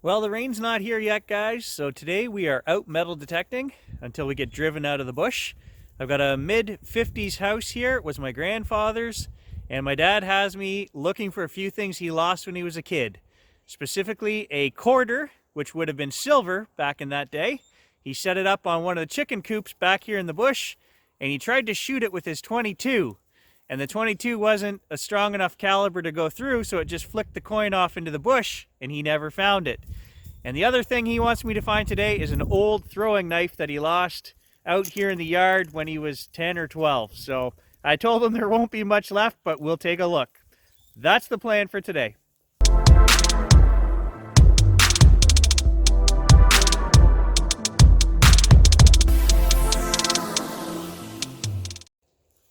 Well, the rain's not here yet, guys, so today we are out metal detecting until we get driven out of the bush. I've got a mid-50s house here. It was my grandfather's, and my dad has me looking for a few things he lost when he was a kid. Specifically, a quarter, which would have been silver back in that day. He set it up on one of the chicken coops back here in the bush, and he tried to shoot it with his .22. And the .22 wasn't a strong enough caliber to go through, so it just flicked the coin off into the bush, and he never found it. And the other thing he wants me to find today is an old throwing knife that he lost out here in the yard when he was 10 or 12. So I told him there won't be much left, but we'll take a look. That's the plan for today.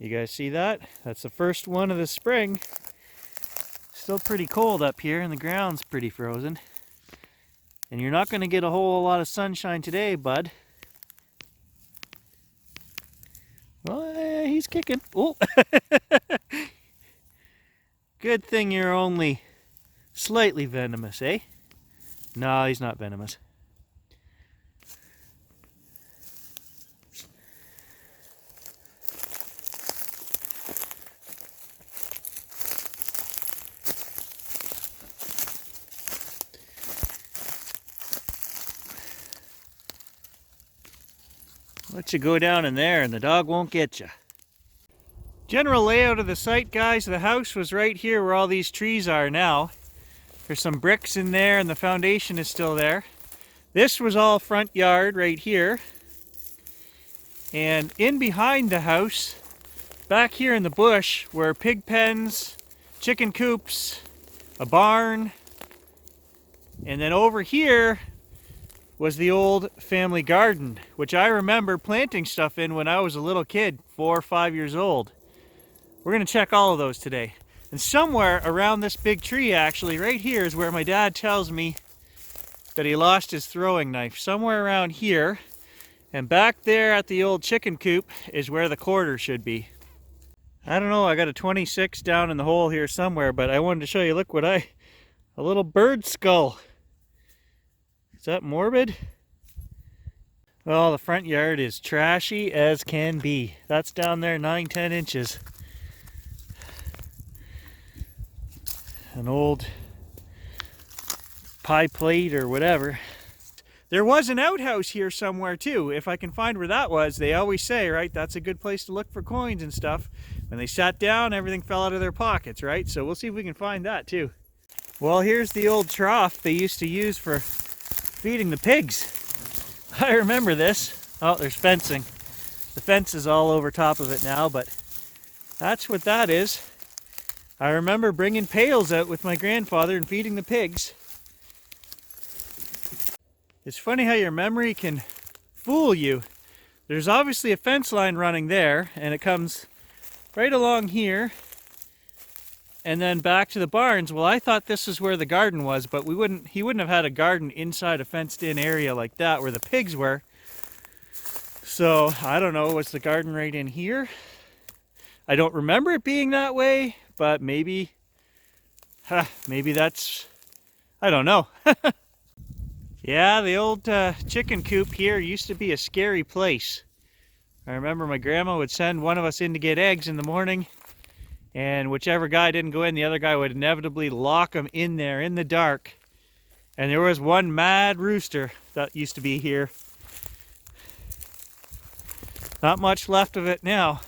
You guys see that? That's the first one of the spring. Still pretty cold up here and the ground's pretty frozen. And you're not going to get a whole lot of sunshine today, bud. Well, he's kicking. Oh! Good thing you're only slightly venomous, eh? No, he's not venomous. Let you go down in there and the dog won't get you. General layout of the site, guys. The house was right here where all these trees are now. There's some bricks in there and the foundation is still there. This was all front yard right here. And in behind the house, back here in the bush, were pig pens, chicken coops, a barn. And then over here was the old family garden, which I remember planting stuff in when I was a little kid, 4 or 5 years old. We're gonna check all of those today. And somewhere around this big tree, actually, right here is where my dad tells me that he lost his throwing knife. Somewhere around here. And back there at the old chicken coop is where the quarter should be. I don't know, I got a 26 down in the hole here somewhere, but I wanted to show you, look what a little bird skull. Is that morbid? Well, the front yard is trashy as can be. That's down there 9-10 inches. An old pie plate or whatever. There was an outhouse here somewhere too. If I can find where that was, they always say, right, that's a good place to look for coins and stuff. When they sat down, everything fell out of their pockets, right? So we'll see if we can find that too. Well, here's the old trough they used to use for feeding the pigs. I remember this. Oh, there's fencing. The fence is all over top of it now, but that's what that is. I remember bringing pails out with my grandfather and feeding the pigs. It's funny how your memory can fool you. There's obviously a fence line running there, and it comes right along here and then back to the barns. Well, I thought this is where the garden was, but he wouldn't have had a garden inside a fenced-in area like that where the pigs were. So, I don't know, was the garden right in here? I don't remember it being that way, but maybe that's, I don't know. Yeah, the old chicken coop here used to be a scary place. I remember my grandma would send one of us in to get eggs in the morning, and whichever guy didn't go in, the other guy would inevitably lock him in there in the dark. And there was one mad rooster that used to be here. Not much left of it now.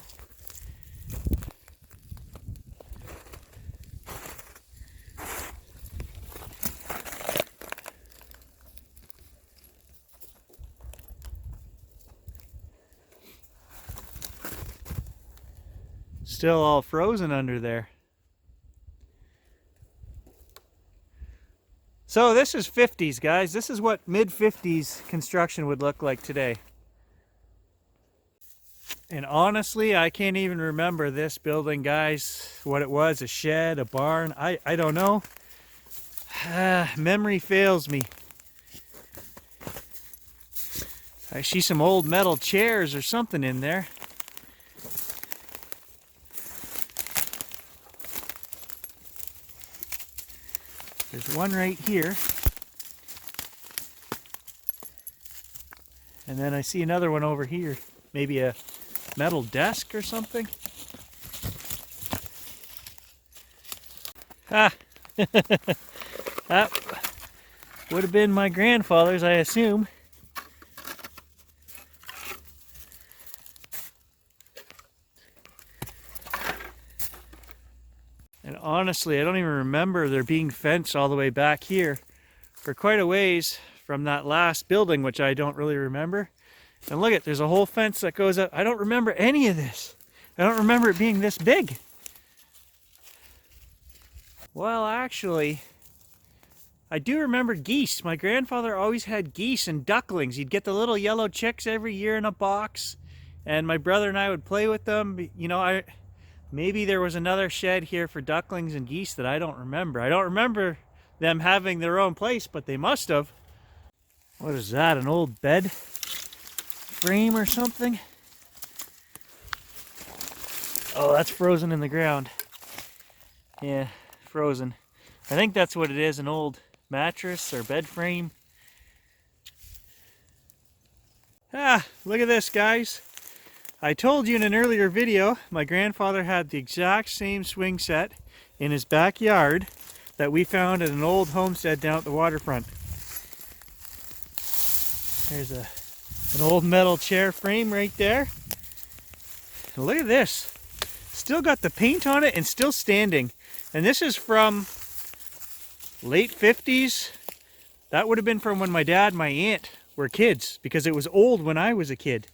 Still all frozen under there. So this is 50s, guys. This is what mid-50s construction would look like today. And honestly, I can't even remember this building, guys. What it was, a shed, a barn, I don't know. Memory fails me. I see some old metal chairs or something in there. There's one right here. And then I see another one over here. Maybe a metal desk or something. Ah! That would have been my grandfather's, I assume. And honestly, I don't even remember there being fence all the way back here for quite a ways from that last building, which I don't really remember. And look at, there's a whole fence that goes up. I don't remember any of this. I don't remember it being this big. Well, actually, I do remember geese. My grandfather always had geese and ducklings. He'd get the little yellow chicks every year in a box, and my brother and I would play with them. You know, maybe there was another shed here for ducklings and geese that I don't remember. I don't remember them having their own place, but they must have. What is that, an old bed frame or something? Oh, that's frozen in the ground. Yeah, frozen. I think that's what it is, an old mattress or bed frame. Ah, look at this, guys. I told you in an earlier video, my grandfather had the exact same swing set in his backyard that we found at an old homestead down at the waterfront. There's an old metal chair frame right there. And look at this. Still got the paint on it and still standing. And this is from late 50s. That would have been from when my dad and my aunt were kids, because it was old when I was a kid.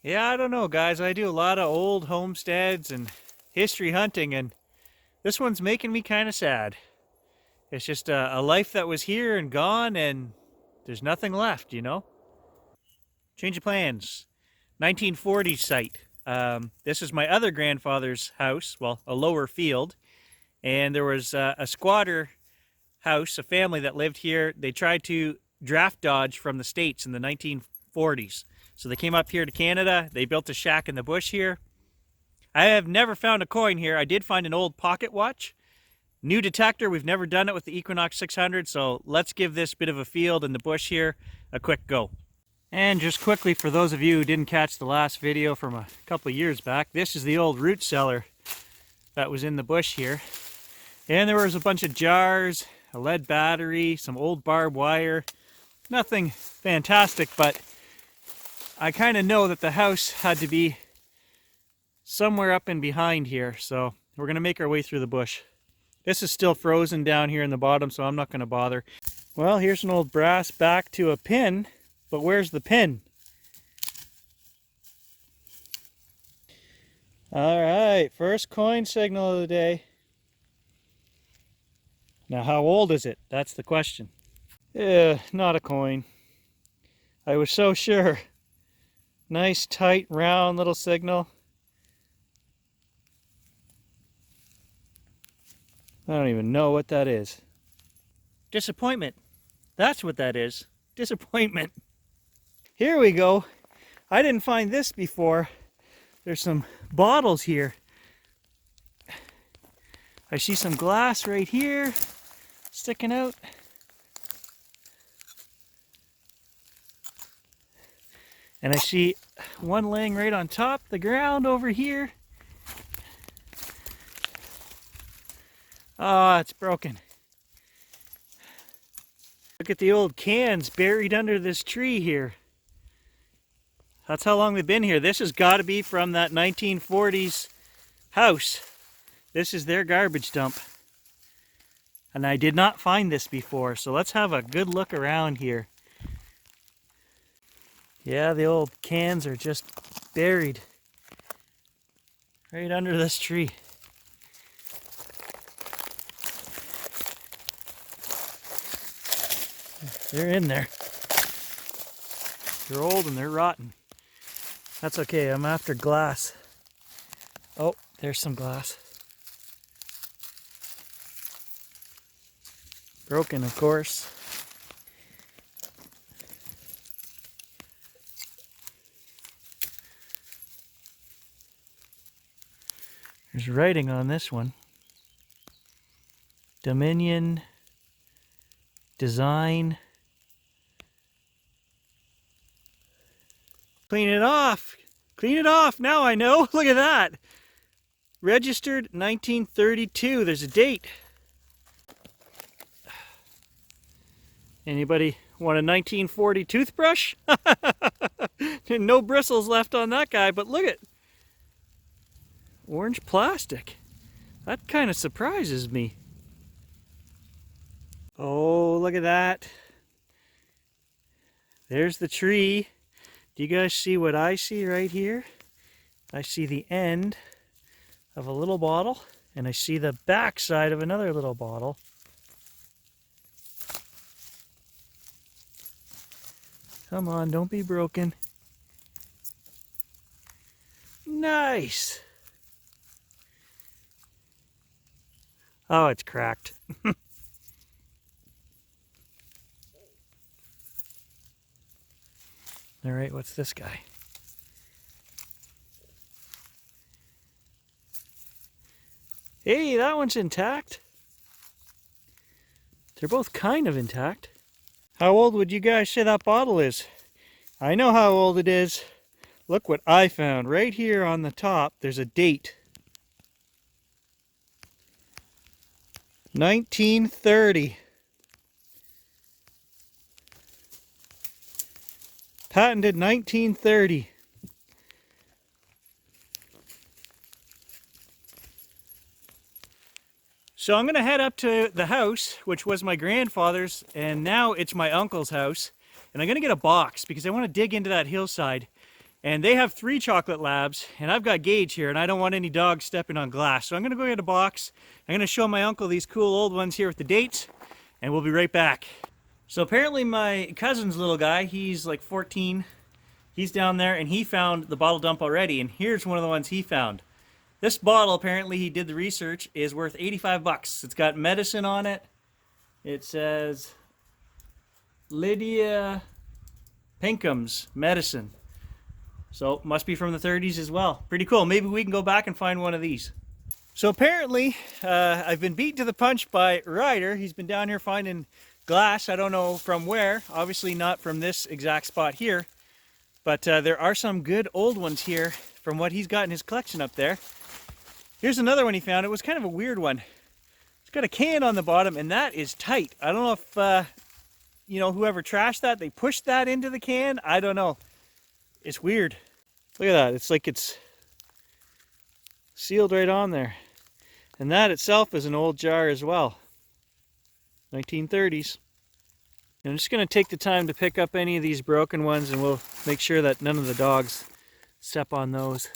Yeah, I don't know, guys. I do a lot of old homesteads and history hunting, and this one's making me kind of sad. It's just a life that was here and gone, and there's nothing left, you know? Change of plans. 1940s site. This is my other grandfather's house, well, a lower field, and there was a squatter house, a family that lived here. They tried to draft dodge from the States in the 1940s. So they came up here to Canada. They built a shack in the bush here. I have never found a coin here. I did find an old pocket watch. New detector. We've never done it with the Equinox 600, so let's give this bit of a field in the bush here a quick go. And just quickly, for those of you who didn't catch the last video from a couple of years back, this is the old root cellar that was in the bush here. And there was a bunch of jars, a lead battery, some old barbed wire. Nothing fantastic, but I kind of know that the house had to be somewhere up in behind here, so we're going to make our way through the bush. This is still frozen down here in the bottom, so I'm not going to bother. Well, here's an old brass back to a pin, but where's the pin? All right, first coin signal of the day. Now, how old is it? That's the question. Not a coin. I was so sure. Nice, tight, round little signal. I don't even know what that is. Disappointment. That's what that is. Disappointment. Here we go. I didn't find this before. There's some bottles here. I see some glass right here sticking out. And I see one laying right on top the ground over here. Ah, it's broken. Look at the old cans buried under this tree here. That's how long they've been here. This has got to be from that 1940s house. This is their garbage dump. And I did not find this before, so let's have a good look around here. Yeah, the old cans are just buried right under this tree. They're in there. They're old and they're rotten. That's okay, I'm after glass. Oh, there's some glass. Broken, of course. There's writing on this one. Dominion, design. Clean it off. Clean it off. Now I know. Look at that. Registered 1932. There's a date. Anybody want a 1940 toothbrush? No bristles left on that guy, but look at orange plastic. That kind of surprises me. Oh, look at that. There's the tree. Do you guys see what I see right here? I see the end of a little bottle, and I see the back side of another little bottle. Come on, don't be broken. Nice. Oh, it's cracked. All right, what's this guy? Hey, that one's intact. They're both kind of intact. How old would you guys say that bottle is? I know how old it is. Look what I found. Right here on the top, there's a date. 1930. Patented 1930. So I'm going to head up to the house, which was my grandfather's, and now it's my uncle's house. And I'm going to get a box because I want to dig into that hillside. And they have 3 chocolate labs, and I've got Gage here, and I don't want any dogs stepping on glass. So I'm going to go get a box. I'm going to show my uncle these cool old ones here with the dates, and we'll be right back. So apparently my cousin's little guy, he's like 14, he's down there, and he found the bottle dump already, and here's one of the ones he found. This bottle, apparently he did the research, is worth 85 bucks. It's got medicine on it. It says Lydia Pinkham's medicine. So must be from the 30s as well. Pretty cool. Maybe we can go back and find one of these. So apparently I've been beaten to the punch by Ryder. He's been down here finding glass. I don't know from where. Obviously not from this exact spot here. But there are some good old ones here from what he's got in his collection up there. Here's another one he found. It was kind of a weird one. It's got a can on the bottom, and that is tight. I don't know if, you know, whoever trashed that, they pushed that into the can. I don't know. It's weird. Look at that. It's like it's sealed right on there. And that itself is an old jar as well. 1930s. And I'm just going to take the time to pick up any of these broken ones, and we'll make sure that none of the dogs step on those.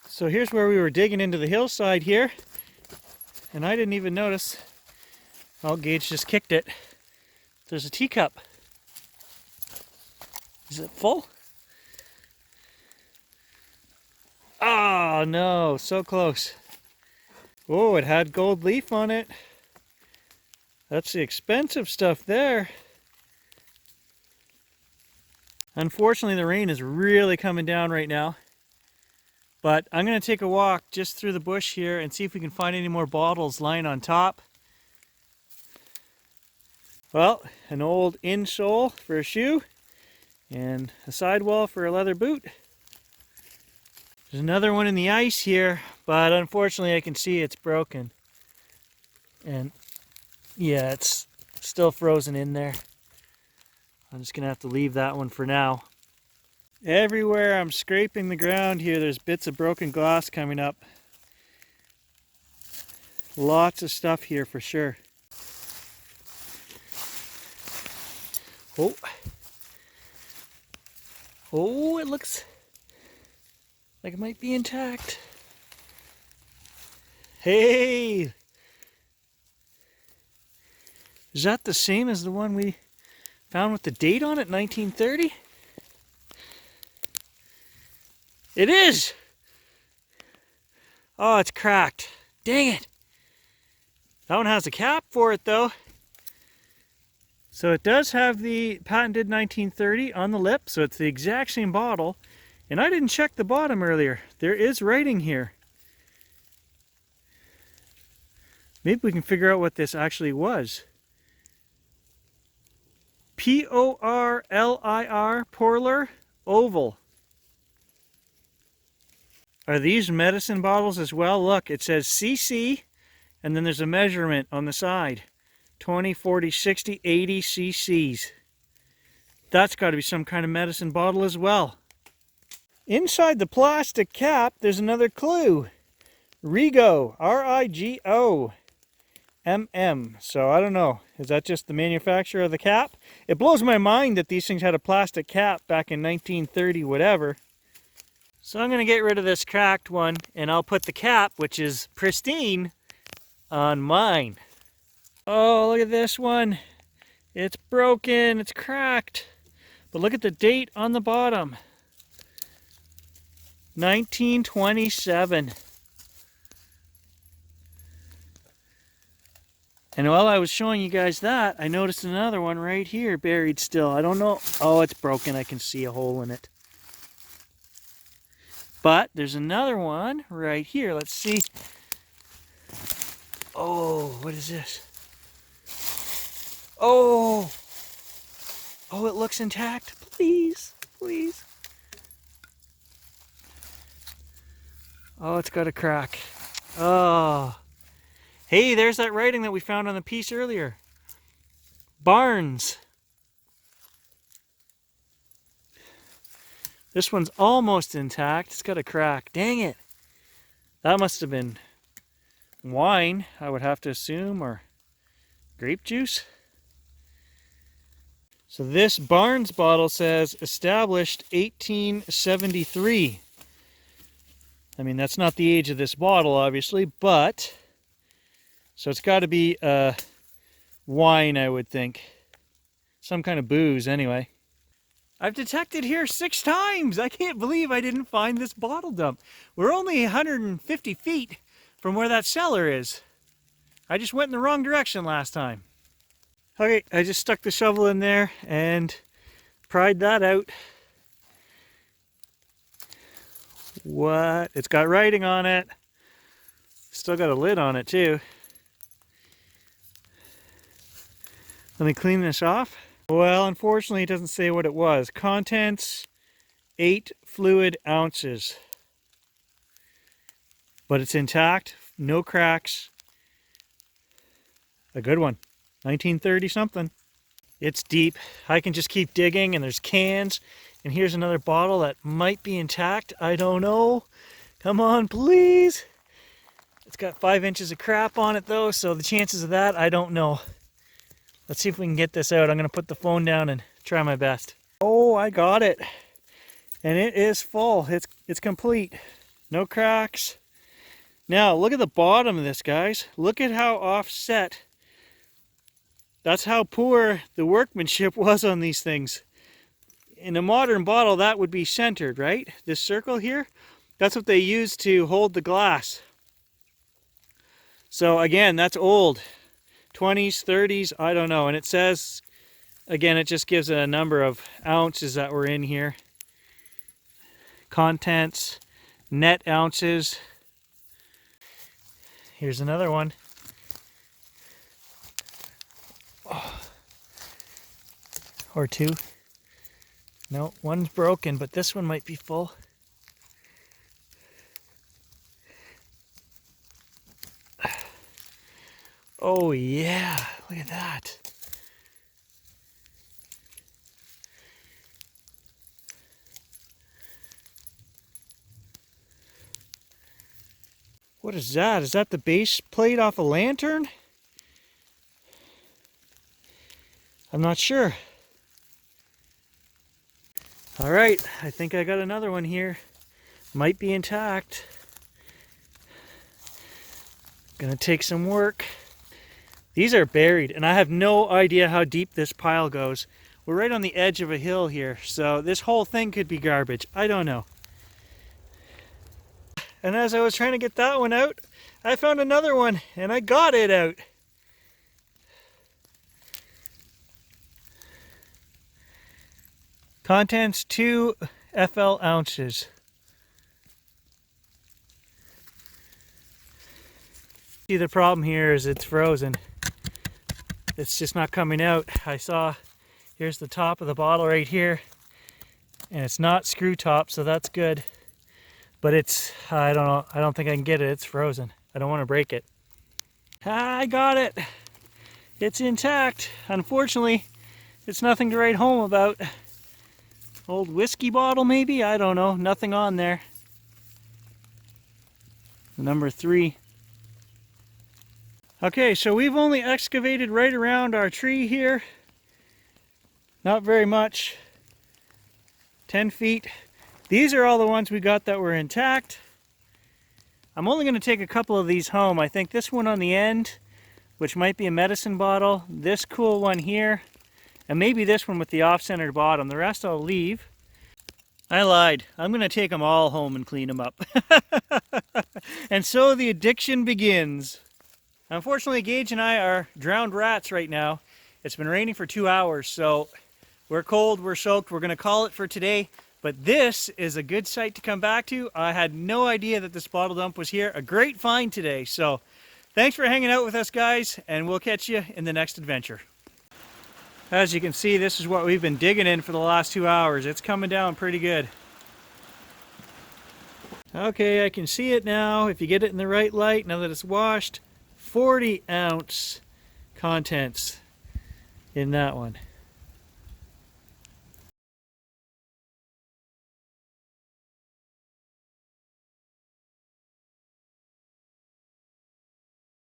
So here's where we were digging into the hillside here, and I didn't even notice. Oh, Gage just kicked it. There's a teacup. Is it full? Oh no, so close. Oh, it had gold leaf on it. That's the expensive stuff there. Unfortunately, the rain is really coming down right now. But I'm going to take a walk just through the bush here and see if we can find any more bottles lying on top. Well, an old insole for a shoe and a sidewall for a leather boot. There's another one in the ice here, but unfortunately I can see it's broken. And yeah, it's still frozen in there. I'm just going to have to leave that one for now. Everywhere I'm scraping the ground here, there's bits of broken glass coming up. Lots of stuff here for sure. Oh. Oh, it looks like it might be intact. Hey! Is that the same as the one we found with the date on it, 1930? It is! Oh, it's cracked. Dang it! That one has a cap for it though. So it does have the patented 1930 on the lip, so it's the exact same bottle. And I didn't check the bottom earlier. There is writing here. Maybe we can figure out what this actually was. Porlir, Porler, Oval. Are these medicine bottles as well? Look, it says CC, and then there's a measurement on the side. 20, 40, 60, 80 cc's. That's got to be some kind of medicine bottle as well. Inside the plastic cap, there's another clue. Rigo, R-I-G-O, M-M. So I don't know, is that just the manufacturer of the cap? It blows my mind that these things had a plastic cap back in 1930 whatever. So I'm going to get rid of this cracked one, and I'll put the cap, which is pristine, on mine. Oh, look at this one. It's broken, it's cracked. But look at the date on the bottom. 1927. And while I was showing you guys that, I noticed another one right here buried still. I don't know. Oh, it's broken. I can see a hole in it. But there's another one right here. Let's see. Oh, what is this? Oh, oh, it looks intact. Please, please. Oh, it's got a crack. Oh. Hey, there's that writing that we found on the piece earlier. Barnes. This one's almost intact. It's got a crack. Dang it. That must have been wine, I would have to assume, or grape juice. So this Barnes bottle says established 1873. I mean, that's not the age of this bottle, obviously, but so it's got to be wine, I would think. Some kind of booze, anyway. I've detected here 6 times. I can't believe I didn't find this bottle dump. We're only 150 feet from where that cellar is. I just went in the wrong direction last time. Okay, I just stuck the shovel in there and pried that out. What? It's got writing on it. Still got a lid on it too. Let me clean this off. Well, unfortunately it doesn't say what it was. Contents, 8 fluid ounces. But it's intact, no cracks. A good one. 1930 something. It's deep. I can just keep digging, and there's cans. And here's another bottle that might be intact. I don't know. Come on, please. It's got 5 inches of crap on it though, so the chances of that, I don't know. Let's see if we can get this out. I'm going to put the phone down and try my best. Oh, I got it. And it is full. It's complete. No cracks. Now, look at the bottom of this, guys. Look at how offset. That's how poor the workmanship was on these things. In a modern bottle, that would be centered, right? This circle here, that's what they use to hold the glass. So again, that's old. 20s, 30s, I don't know. And it says, again, it just gives a number of ounces that were in here. Contents, net ounces. Here's another one. Oh. Or 2. No, one's broken, but this one might be full. Oh yeah, look at that. What is that? Is that the base plate off a lantern? I'm not sure. All right, I think I got another one here. Might be intact. Gonna take some work. These are buried, and I have no idea how deep this pile goes. We're right on the edge of a hill here, so this whole thing could be garbage. I don't know. And as I was trying to get that one out, I found another one, and I got it out. Contents 2 FL ounces. See, the problem here is it's frozen. It's just not coming out. I saw, here's the top of the bottle right here, and it's not screw top, so that's good. But it's, I don't know, I don't think I can get it. It's frozen. I don't want to break it. I got it. It's intact. Unfortunately, it's nothing to write home about. Old whiskey bottle maybe? I don't know. Nothing on there. Number 3. Okay, so we've only excavated right around our tree here. Not very much. 10 feet. These are all the ones we got that were intact. I'm only going to take a couple of these home. I think this one on the end, which might be a medicine bottle, this cool one here, and maybe this one with the off-centered bottom. The rest I'll leave. I lied. I'm going to take them all home and clean them up. And so the addiction begins. Unfortunately, Gage and I are drowned rats right now. It's been raining for 2 hours, so we're cold, we're soaked. We're going to call it for today. But this is a good site to come back to. I had no idea that this bottle dump was here. A great find today. So thanks for hanging out with us, guys, and we'll catch you in the next adventure. As you can see, this is what we've been digging in for the last 2 hours. It's coming down pretty good. Okay, I can see it now. If you get it in the right light, now that it's washed, 40 ounce contents in that one.